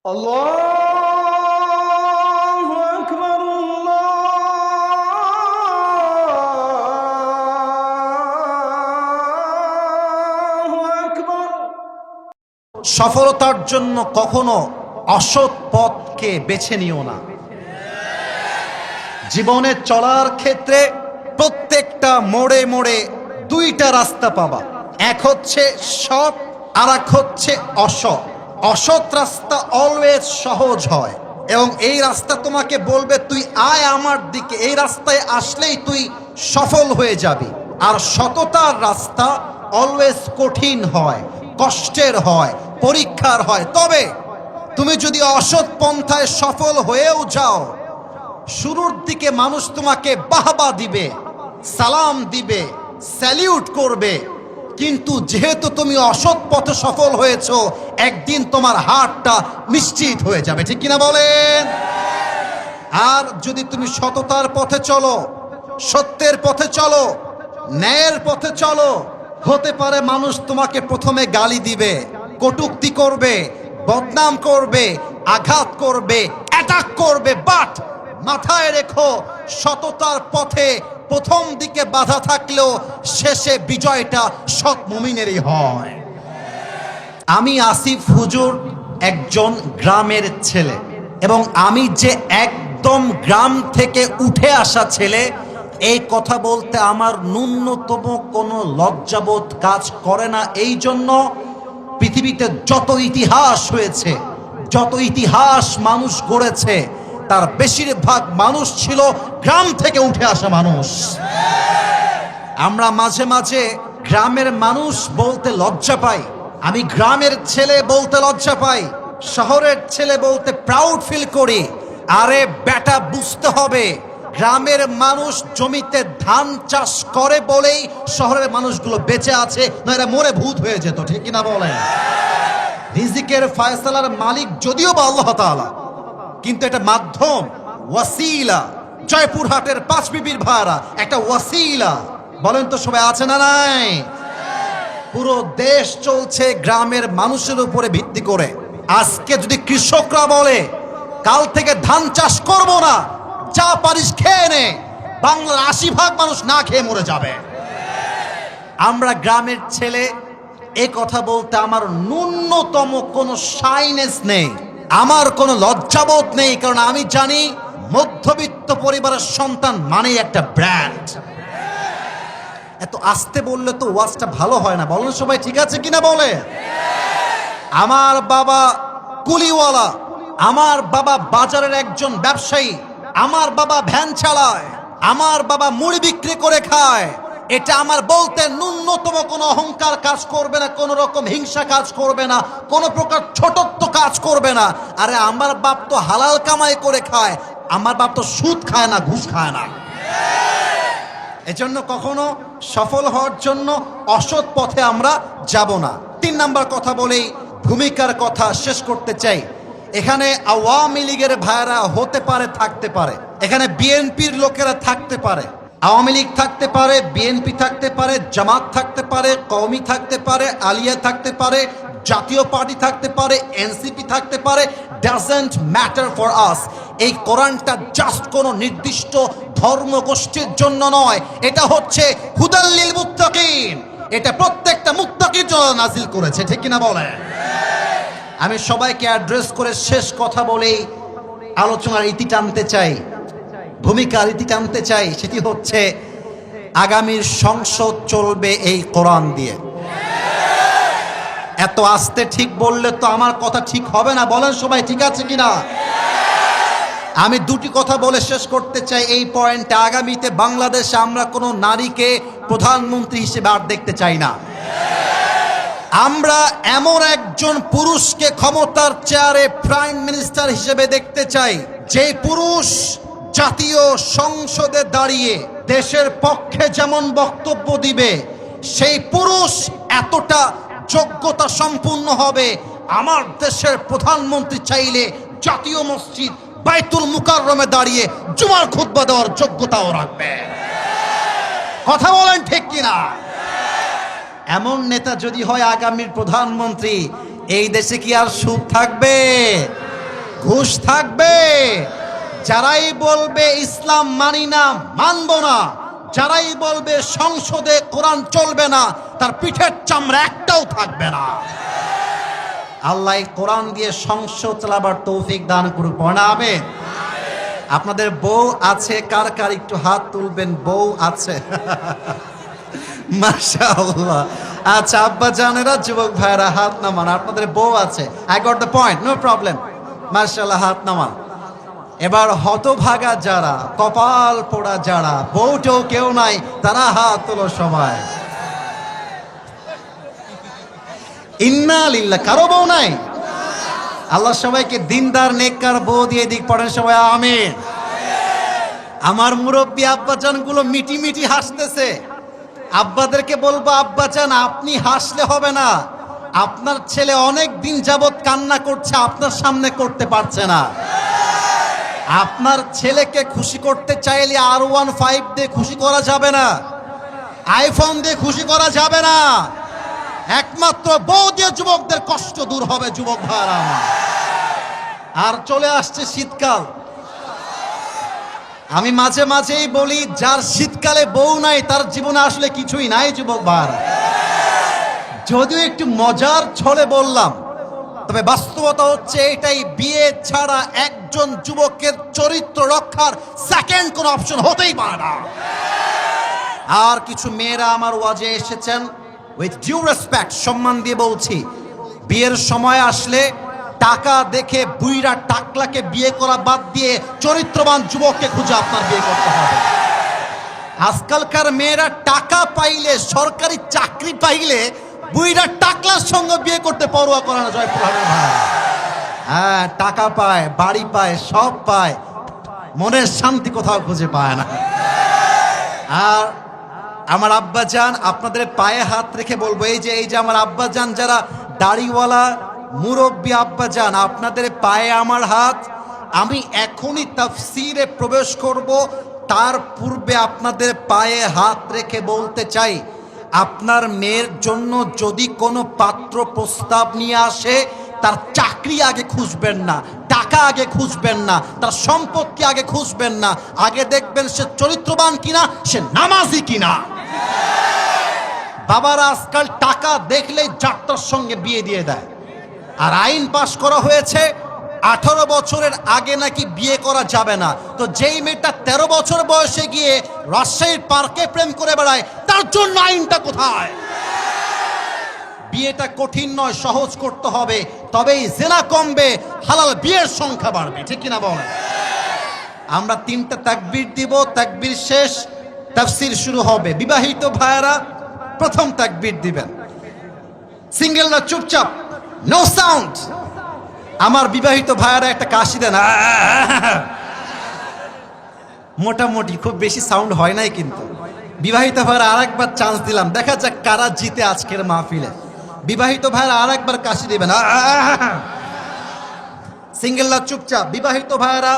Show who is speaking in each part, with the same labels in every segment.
Speaker 1: আল্লাহু আকবার, আল্লাহু আকবার।
Speaker 2: সফলতার জন্য কখনো অসৎ পথকে বেছে নিও না। জীবনে চলার ক্ষেত্রে প্রত্যেকটা মোড়ে মোড়ে দুইটা রাস্তা পাবা, এক হচ্ছে সৎ আর এক হচ্ছে অসৎ। অসৎ রাস্তা অলওয়েজ সহজ হয় এবং এই রাস্তা তোমাকে বলবে তুই আয় আমার দিকে, এই রাস্তায় আসলেই তুই সফল হয়ে যাবি। আর সততার রাস্তা অলওয়েজ কঠিন হয়, কষ্টের হয়, পরীক্ষার হয়। তবে তুমি যদি অসৎ পন্থায় সফল হয়েও যাও, শুরুর দিকে মানুষ তোমাকে বাহবা দিবে, সালাম দিবে, স্যালিউট করবে, কিন্তু যেহেতু তুমি অসৎ পথে সফল হয়েছো, একদিন তোমার হারটা নিশ্চিত হয়ে যাবে। ঠিক কিনা বলেন? আর যদি তুমি সততার পথে চলো, সত্যের পথে চলো, ন্যায়ের পথে চলো, হতে পারে মানুষ তোমাকে প্রথমে গালি দিবে, কটূক্তি করবে, বদনাম করবে, আঘাত করবে, অ্যাটাক করবে, বাট মাথায় রেখো সততার পথে প্রথম দিকে বাধা থাকলেও শেষে বিজয়টা সৎ মুমিনেরই হয়। আমি আসিফ হুজুর একজন গ্রামের ছেলে এবং আমি যে একদম গ্রাম থেকে উঠে আসা ছেলে, এই কথা বলতে আমার ন্যূনতম কোনো লজ্জাবোধ কাজ করে না। এই জন্য পৃথিবীতে যত ইতিহাস হয়েছে, যত ইতিহাস মানুষ গড়েছে, তার বেশিরভাগ মানুষ ছিল গ্রাম থেকে উঠে আসা মানুষ। আমরা মাঝে মাঝে গ্রামের মানুষ বলতে লজ্জা পাই, আমি গ্রামের ছেলে বলতে লজ্জা পাই, শহরের ছেলে বলতে প্রাউড ফিল করি। আরে বেটা, বুঝতে হবে গ্রামের মানুষ জমিতে ধান চাষ করে বলেই শহরের মানুষগুলো বেঁচে আছে, নয়তো মরে ভূত হয়ে যেত। ঠিক কিনা বলেন? রিজিকের ফয়সালার মালিক যদিও বা আল্লাহ তাআলা, কিন্তু এটা মাধ্যম, ওয়াসিলা। জয়পুরহাটের পাঁচ বিবির ভাড়া একটা ওয়াসিলা। বলেন তো সবাই আছে না নাই? পুরো দেশ চলছে গ্রামের মানুষের উপরে ভিত্তি করে। আজকে যদি কৃষকরা বলে কাল থেকে ধান চাষ করব না, যা পারিস খেয়ে নে, বাংলার ৮০% মানুষ না খেয়ে মরে যাবে। আমরা গ্রামের ছেলে, এ কথা বলতে আমার ন্যূনতম কোনো শাইনেস নেই, আমার কোনো লজ্জাবোধ নেই, কারণ আমি জানি মধ্যবিত্ত পরিবারের সন্তান মানেই একটা ব্র্যান্ড। এত আস্তে বললে তো ওয়াজটা ভালো হয় না, বলেন সবাই ঠিক আছে কিনা বলে? আমার বাবা কুলিওয়ালা, আমার বাবা বাজারের একজন ব্যবসায়ী, আমার বাবা ভ্যান চালায়, আমার বাবা মুড়ি বিক্রি করে খায়। এটা আমার বলতে ন্যূনতম কোনো অহংকার কাজ করবে না, কোনো রকম হিংসা কাজ করবে না, কোনো প্রকার ছোটত্ব কাজ করবে না। আরে আমার বাপ তো হালাল কামাই করে খায়, আমার বাপ তো সুদ খায় না, ঘুষ খায় না। এজন্য কখনো সফল হওয়ার জন্য অসৎ পথে আমরা যাব না। ৩ নাম্বার কথা বলেই ভূমিকার কথা শেষ করতে চাই। এখানে আওয়ামী লীগের ভাইরা হতে পারে, থাকতে পারে, এখানে বিএনপির লোকেরা থাকতে পারে, আওয়ামী লীগ থাকতে পারে, বিএনপি থাকতে পারে, জামাত থাকতে পারে, কওমি থাকতে পারে, আলিয়া থাকতে পারে, জাতীয় পার্টি থাকতে পারে, এনসিপি থাকতে পারে, ডাজন্ট ম্যাটার ফর আস। এই কোরআনটা জাস্ট কোনো নির্দিষ্ট ধর্মগোষ্ঠীর জন্য নয়, এটা হচ্ছে হুদাল লিল মুত্তাকিন, এটা প্রত্যেকটা মুত্তাকির জন্য নাজিল করেছে। ঠিক কিনা বলে? আমি সবাইকে অ্যাড্রেস করে শেষ কথা বলেই আলোচনার ইতি টানতে চাই, ভূমিকার ইতি টানতে চাই। সেটি হচ্ছে আগামীর সংসদ চলবে এই কোরআন দিয়ে। এত আস্তে ঠিক বললে তো আমার কথা ঠিক হবে না, বলেন সবাই ঠিক আছে কিনা? আমি দুটি কথা বলে শেষ করতে চাই এই পয়েন্টে। আগামীতে বাংলাদেশে আমরা কোনো নারীকে প্রধানমন্ত্রী হিসেবে আর দেখতে চাই না। আমরা এমন একজন পুরুষকে ক্ষমতার চেয়ারে প্রাইম মিনিস্টার হিসেবে দেখতে চাই, যে পুরুষ জাতীয় সংসদে দাঁড়িয়ে দেশের পক্ষে যেমন বক্তব্য দিবে, সেই পুরুষ এতটা যোগ্যতা সম্পূর্ণ হবে, আমার দেশের প্রধানমন্ত্রী চাইলে জাতীয় মসজিদ বাইতুল মুকাররমে দাঁড়িয়ে জুমার খুতবা দেওয়ার যোগ্যতাও রাখবে। কথা বলেন ঠিক কিনা? এমন নেতা যদি হয় আগামীর প্রধানমন্ত্রী, এই দেশে কি আর সুখ থাকবে? ঘুষ থাকবে। যারাই বলবে ইসলাম মানি না, মানব না, যারাই বলবে সংসদে কোরআন চলবে না, তার পিঠের চামড়া একটাও থাকবে না। আল্লাহ কোরআন দিয়ে সংসদ চালাবার তৌফিক দান করুক, পড়া হবে। আপনাদের বউ আছে কার কার একটু হাত তুলবেন, বউ আছে? মাশাআল্লাহ। আচ্ছা আব্বা জানেরা, যুবক ভাইরা হাত নামান, আপনাদের বউ আছে। I got the point, no problem. মাশাআল্লাহ, হাত নামান। এবার হতভাগা যারা, কপাল পোড়া যারা, বউটাও কেউ নাই, তারা হাত তোলো সবাই। ইন্না লিল্লাহ, কারো বউ নাই? আল্লাহ সবাইকে দিনদার নেককার বউ দিয়ে দিক, পড়েন সবাই আমিন। আমার মুরব্বী আব্বাজান গুলো মিটি মিটি হাসতেছে। আব্বাদেরকে বলবো, আব্বাজান আপনি হাসলে হবে না, আপনার ছেলে অনেক দিন যাবত কান্না করছে, আপনার সামনে করতে পারছে না। আপনার ছেলেকে খুশি করতে চাইলে R15 দিয়ে খুশি করা যাবে না, আইফোন দিয়ে খুশি করা যাবে না, একমাত্র বউ দিয়ে যুবকদের কষ্ট দূর হবে। যুবক ভাইরা, আর চলে আসছে শীতকাল। আমি মাঝে মাঝেই বলি, যার শীতকালে বউ নাই তার জীবনে আসলে কিছুই নাই। যুবক ভাইরা, যদিও একটু মজার ছলে বললাম, তবে বাস্তবতা হচ্ছে এটাই, বিয়ে ছাড়া একজন যুবকের চরিত্র রক্ষার সেকেন্ড কোন অপশন হতেই পারে না। আর কিছু মেয়েরা আমার ওয়াজে এসেছেন, উইথ ডিউ রেসপেক্ট, সম্মান দিয়ে বলছি, বিয়ের সময় আসলে টাকা দেখে বুইরা টাকলাকে বিয়ে করা বাদ দিয়ে চরিত্রবান যুবককে খুঁজে আপনার বিয়ে করতে হবে। আজকালকার মেয়েরা টাকা পাইলে, সরকারি চাকরি পাইলে বুইরা টাকলার সঙ্গে বিয়ে করতে পরোয়া করে না। জয়পুরহাটের ভাই, হ্যাঁ, টাকা পায়, বাড়ি পায়, সব পায়, মনের শান্তি কোথাও খুঁজে পায় না। আর আমার আব্বাজান, আপনাদের পায়ে হাত রেখে বলবো, এই যে আমার আব্বাজান যারা দাড়িওয়ালা মুরব্বী আব্বাজান, আপনাদের পায়ে আমার হাত। আমি এখনই তাফসীরে প্রবেশ করব, তার পূর্বে আপনাদের পায়ে হাত রেখে বলতে চাই, আপনার মেয়ের জন্য যদি কোনো পাত্র প্রস্তাব নিয়ে আসে, তার চাকরি আগে খুঁজবেন না, টাকা আগে খুঁজবেন না, তার সম্পত্তি আগে খুঁজবেন না, আগে দেখবেন সে চরিত্রবান কিনা, সে নামাজি কিনা। বাবারা আজকাল টাকা দেখলেই যাত্রার সঙ্গে বিয়ে দিয়ে দেয়। আর আইন পাশ করা হয়েছে 18 বছরের আগে নাকি বিয়ে করা যাবে না। তো যেই মেয়েটা 13 বছর বয়সে গিয়ে রাজশাহীর পার্কে প্রেম করে বেড়ায়, তার জন্য আইনটা কোথায়? বিয়েটা কঠিন নয়, সহজ করতে হবে, তবেই জিনা কমবে, হালাল বিয়ের সংখ্যা বাড়বে। ঠিক কিনা বলেন? আমরা 3টা তাকবীর দিব, তাকবীর শেষ, তাফসীর শুরু হবে। বিবাহিত ভাইয়েরা প্রথম তাকবীর দিবেন, সিঙ্গেলরা চুপচাপ, নো সাউন্ড। আমার বিবাহিত ভাইয়েরা একটা কাশি দেন, মোটামুটি, খুব বেশি সাউন্ড হয় নাই কিন্তু। বিবাহিত ভাইয়েরা আরেকবার চান্স দিলাম, দেখা যাক কারা জিতে আজকের মাহফিলে। বিবাহিত ভাইয়েরা আরেকবার কাশি দিবেন, সিঙ্গেলরা চুপচাপ। বিবাহিত ভাইয়েরা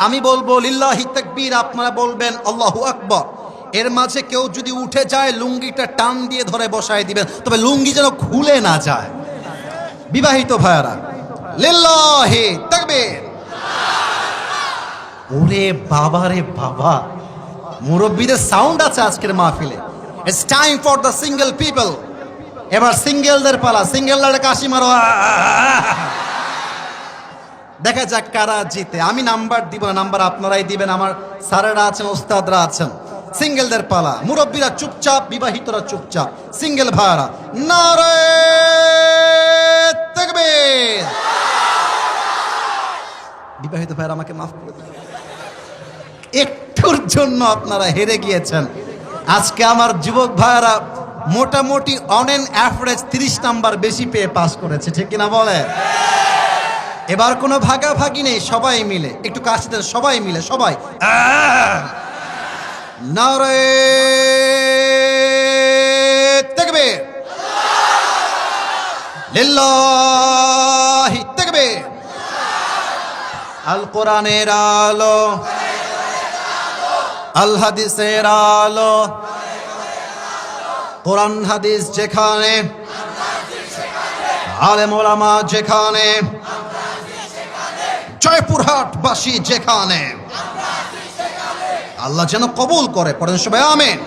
Speaker 2: আমি বলবো লিল্লাহি তাকবীর, আপনারা বলবেন আল্লাহু আকবার। এর মাঝে কেউ যদি উঠে যায়, লুঙ্গিটা টান দিয়ে ধরে বসায় দিবেন, তবে লুঙ্গি যেন খুলে না যায়। বিবাহিত ভাইয়েরা লিল্লাহি তাকবীর। ওরে বাবা রে বাবা, মুরব্বীদের সাউন্ড আছে আজকের মাহফিলে। It's time for the single people. এবার সিঙ্গেলদের পালা, সিঙ্গেলরা কাশি মারো, দেখা যাক কারা জিতে। আমি নাম্বার দিব না, নাম্বার আপনারাই দিবেন, আমার স্যারেরা আছেন, ওস্তাদরা আছেন। সিঙ্গেলদের পালা, মুরব্বীরা চুপচাপ, বিবাহিতরা চুপচাপ। সিঙ্গেল ভাইরা নারে তাকবীর। বিবাহিত ভাইরা আমাকে মাফ করে দিন, একটুর জন্য আপনারা হেরে গিয়েছেন। আজকে আমার যুবক ভাইরা মোটামুটি অন এন অ্যাভারেজ 30 নাম্বার বেশি পেয়ে পাস করেছে। ঠিক কিনা বলে? এবার কোনো ভাগাভাগি নেই, সবাই মিলে একটু কাশি দেন, সবাই মিলে, সবাই নারে তাকবীর, লিল্লাহি তাকবীর। আল কোরআনের আলো, আল হাদিসের আলো, কোরআন হাদিস যেখানে, আলেম ওলামা যেখানে, জয়পুরহাটবাসী যেখানে, আল্লাহ যেন কবুল করে। পড়েন সবাই আমিন।